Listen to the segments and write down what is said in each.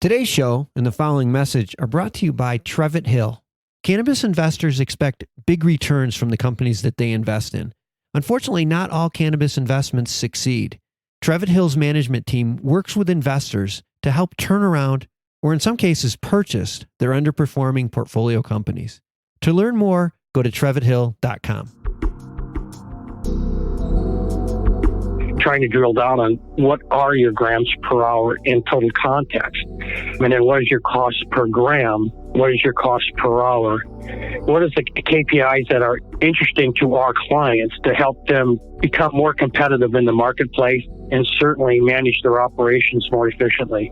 Today's show and the following message are brought to you by Trevitt Hill. Cannabis investors expect big returns from the companies that they invest in. Unfortunately, not all cannabis investments succeed. Trevitt Hill's management team works with investors to help turn around, or in some cases purchase, their underperforming portfolio companies. To learn more, go to trevitthill.com. Trying to drill down on what are your grams per hour in total context. And then what is your cost per gram? What is your cost per hour? What is the KPIs that are interesting to our clients to help them become more competitive in the marketplace and certainly manage their operations more efficiently?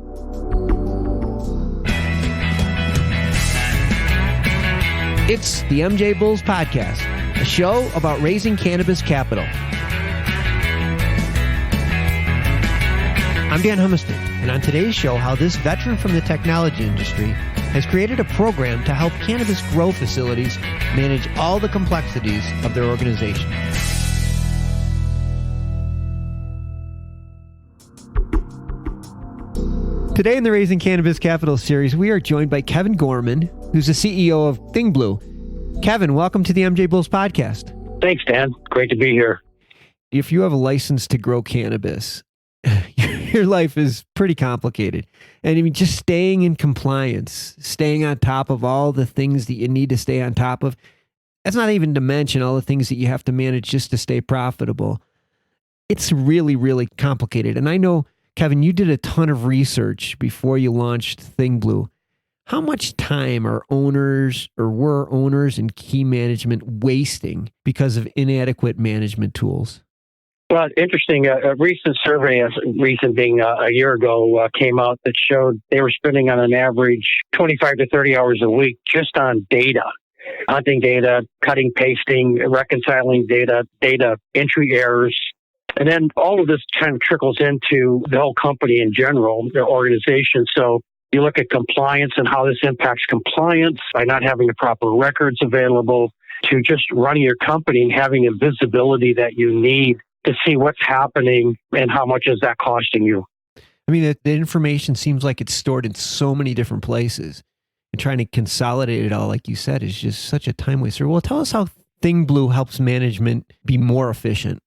It's the MJBulls podcast, a show about raising cannabis capital. I'm Dan Humiston, and on today's show, how this veteran from the technology industry has created a program to help cannabis grow facilities manage all the complexities of their organization. Today in the Raising Cannabis Capital series, we are joined by Kevin Gorman, who's the CEO of ThingBlu. Kevin, welcome to the MJBulls podcast. Thanks, Dan. Great to be here. If you have a license to grow cannabis, your life is pretty complicated. And I mean, just staying in compliance, staying on top of all the things that you need to stay on top of. That's not even to mention all the things that you have to manage just to stay profitable. It's really, really complicated. And I know, Kevin, you did a ton of research before you launched ThingBlu. How much time are owners or were owners and key management wasting because of inadequate management tools? Well, interesting. A recent survey, recent being a year ago, came out that showed they were spending on an average 25 to 30 hours a week just on data, hunting data, cutting, pasting, reconciling data, data entry errors. And then all of this kind of trickles into the whole company in general, the organization. So you look at compliance and how this impacts compliance by not having the proper records available, to just running your company and having the visibility that you need to see what's happening and how much is that costing you. I mean, the information seems like it's stored in so many different places, and trying to consolidate it all, like you said, is just such a time waster. Well, tell us how ThingBlu helps management be more efficient.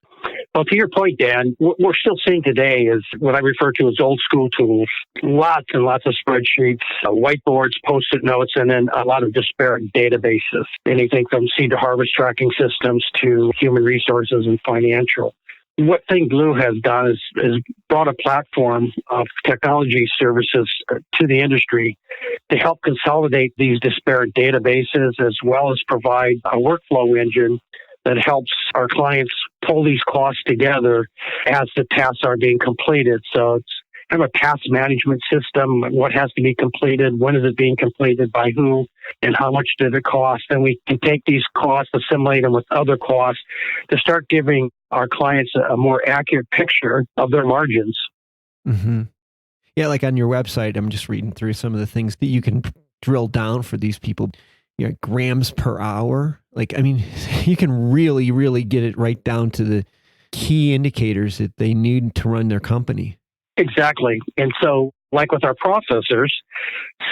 Well, to your point, Dan, what we're still seeing today is what I refer to as old school tools. Lots and lots of spreadsheets, whiteboards, Post-it notes, and then a lot of disparate databases. Anything from seed to harvest tracking systems to human resources and financial. What ThingBlu has done is brought a platform of technology services to the industry to help consolidate these disparate databases, as well as provide a workflow engine that helps our clients pull these costs together as the tasks are being completed. So it's kind of a task management system. What has to be completed? When is it being completed? By who? And how much did it cost? And we can take these costs, assimilate them with other costs to start giving our clients a more accurate picture of their margins. Mm-hmm. Yeah, like on your website, I'm just reading through some of the things that you can drill down for these people. You know, grams per hour. Like, I mean, you can really, really get it right down to the key indicators that they need to run their company. Exactly. And so, like with our processors,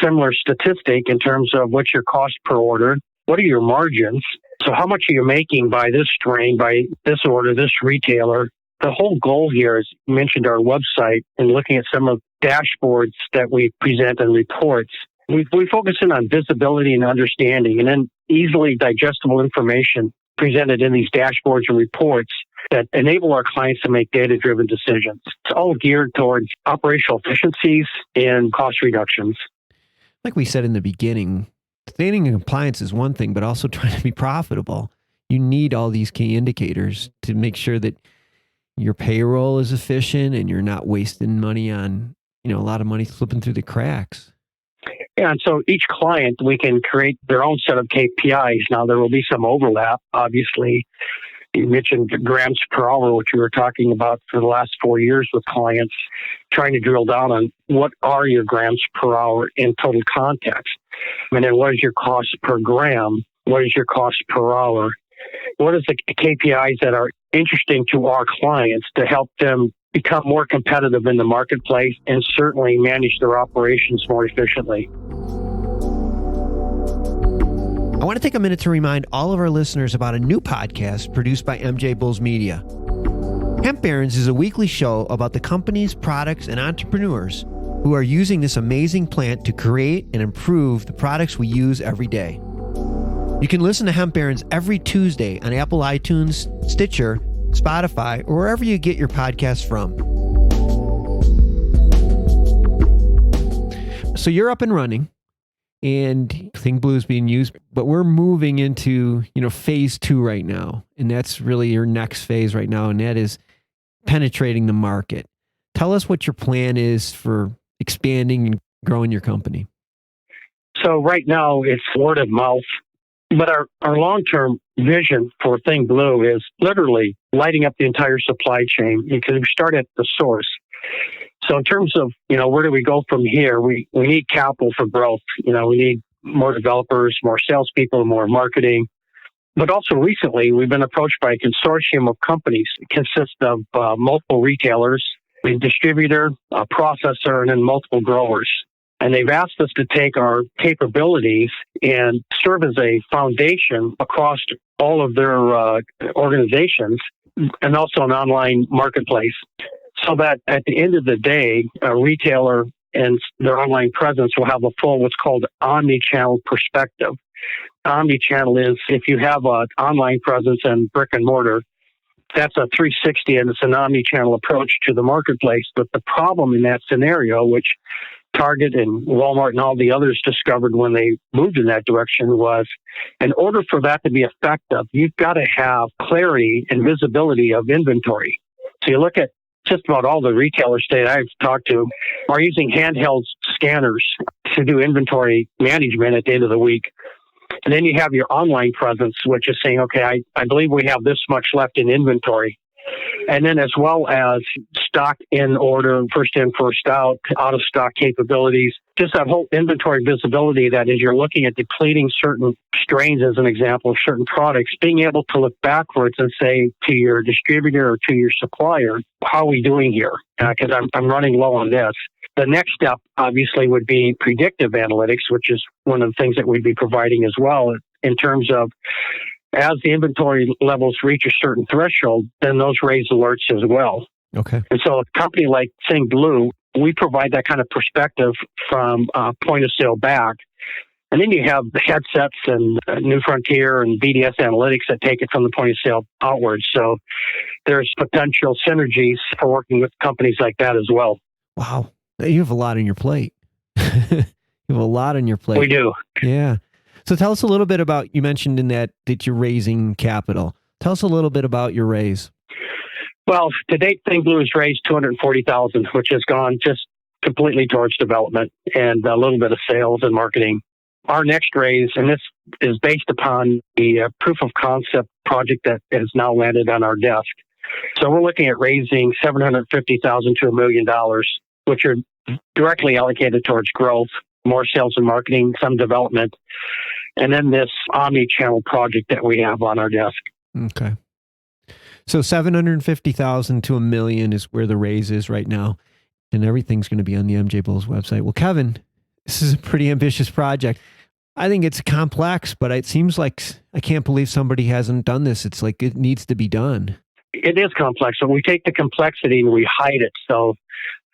similar statistic in terms of what's your cost per order, what are your margins? So how much are you making by this strain, by this order, this retailer? The whole goal here is, you mentioned our website and looking at some of the dashboards that we present and reports. We focus in on visibility and understanding, and then easily digestible information presented in these dashboards and reports that enable our clients to make data-driven decisions. It's all geared towards operational efficiencies and cost reductions. Like we said in the beginning, staying in compliance is one thing, but also trying to be profitable. You need all these key indicators to make sure that your payroll is efficient and you're not wasting money on, a lot of money slipping through the cracks. Yeah, and so each client, we can create their own set of KPIs. Now, there will be some overlap, obviously. You mentioned grams per hour, which we were talking about for the last 4 years with clients, trying to drill down on what are your grams per hour in total context. And then what is your cost per gram? What is your cost per hour? What is the KPIs that are interesting to our clients to help them become more competitive in the marketplace and certainly manage their operations more efficiently. I want to take a minute to remind all of our listeners about a new podcast produced by MJBulls Media. Hemp Barons is a weekly show about the companies, products, and entrepreneurs who are using this amazing plant to create and improve the products we use every day. You can listen to Hemp Barons every Tuesday on Apple iTunes, Stitcher, Spotify, or wherever you get your podcasts from. So you're up and running, and ThingBlu is being used, but we're moving into, phase 2 right now. And that's really your next phase right now. And that is penetrating the market. Tell us what your plan is for expanding and growing your company. So right now it's word of mouth, but our long-term vision for ThingBlu is literally lighting up the entire supply chain, because we start at the source. So in terms of, where do we go from here? We need capital for growth. We need more developers, more salespeople, more marketing. But also recently, we've been approached by a consortium of companies. It consists of multiple retailers, a distributor, a processor, and then multiple growers. And they've asked us to take our capabilities and serve as a foundation across all of their organizations, and also an online marketplace, so that at the end of the day, a retailer and their online presence will have a full, what's called omni-channel perspective. Omni-channel is if you have an online presence and brick and mortar, that's a 360, and it's an omni-channel approach to the marketplace. But the problem in that scenario, which Target and Walmart and all the others discovered when they moved in that direction, was in order for that to be effective, you've got to have clarity and visibility of inventory. So you look at just about all the retailers that I've talked to are using handheld scanners to do inventory management at the end of the week. And then you have your online presence, which is saying, okay, I believe we have this much left in inventory. And then as well as stock in order, first in, first out of stock capabilities, just that whole inventory visibility, that as you're looking at depleting certain strains, as an example, of certain products, being able to look backwards and say to your distributor or to your supplier, how are we doing here? Because I'm running low on this. The next step, obviously, would be predictive analytics, which is one of the things that we'd be providing as well, in terms of as the inventory levels reach a certain threshold, then those raise alerts as well. Okay. And so a company like ThingBlu, we provide that kind of perspective from point of sale back. And then you have the headsets and New Frontier and BDS Analytics that take it from the point of sale outwards. So there's potential synergies for working with companies like that as well. Wow. You have a lot on your plate. You have a lot on your plate. We do. Yeah. So tell us a little bit about, you mentioned in that you're raising capital. Tell us a little bit about your raise. Well, to date, ThingBlu has raised $240,000, which has gone just completely towards development and a little bit of sales and marketing. Our next raise, and this is based upon the proof of concept project that has now landed on our desk. So we're looking at raising $750,000 to $1 million, which are directly allocated towards growth, more sales and marketing, some development, and then this omni-channel project that we have on our desk. Okay. So $750,000 to $1 million is where the raise is right now, and everything's going to be on the MJBulls website. Well, Kevin, this is a pretty ambitious project. I think it's complex, but it seems like I can't believe somebody hasn't done this. It's like it needs to be done. It is complex, but we take the complexity and we hide it. So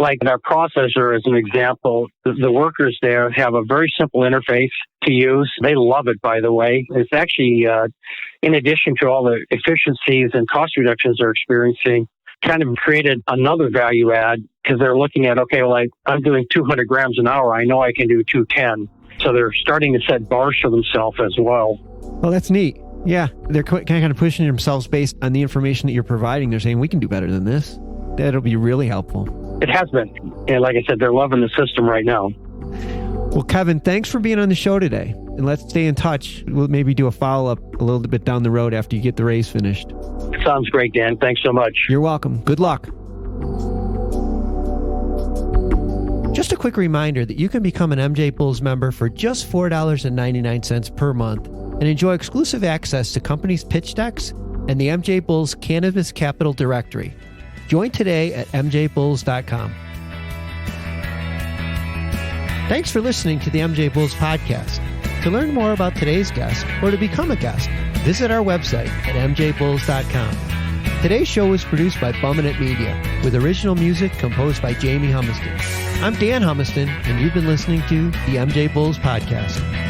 like our processor, as an example, the workers there have a very simple interface to use. They love it, by the way. It's actually, in addition to all the efficiencies and cost reductions they're experiencing, kind of created another value add, because they're looking at, okay, well, I'm doing 200 grams an hour. I know I can do 210. So they're starting to set bars for themselves as well. Well, that's neat. Yeah, they're kind of pushing themselves based on the information that you're providing. They're saying, we can do better than this. That'll be really helpful. It has been. And like I said, they're loving the system right now. Well, Kevin, thanks for being on the show today. And let's stay in touch. We'll maybe do a follow-up a little bit down the road after you get the raise finished. Sounds great, Dan. Thanks so much. You're welcome. Good luck. Just a quick reminder that you can become an MJBulls member for just $4.99 per month and enjoy exclusive access to companies' pitch decks and the MJBulls Cannabis Capital Directory. Join today at MJBulls.com. Thanks for listening to the MJ Bulls podcast. To learn more about today's guest or to become a guest, visit our website at MJBulls.com. Today's show was produced by Bumminit Media, with original music composed by Jamie Humiston. I'm Dan Humiston, and you've been listening to the MJ Bulls podcast.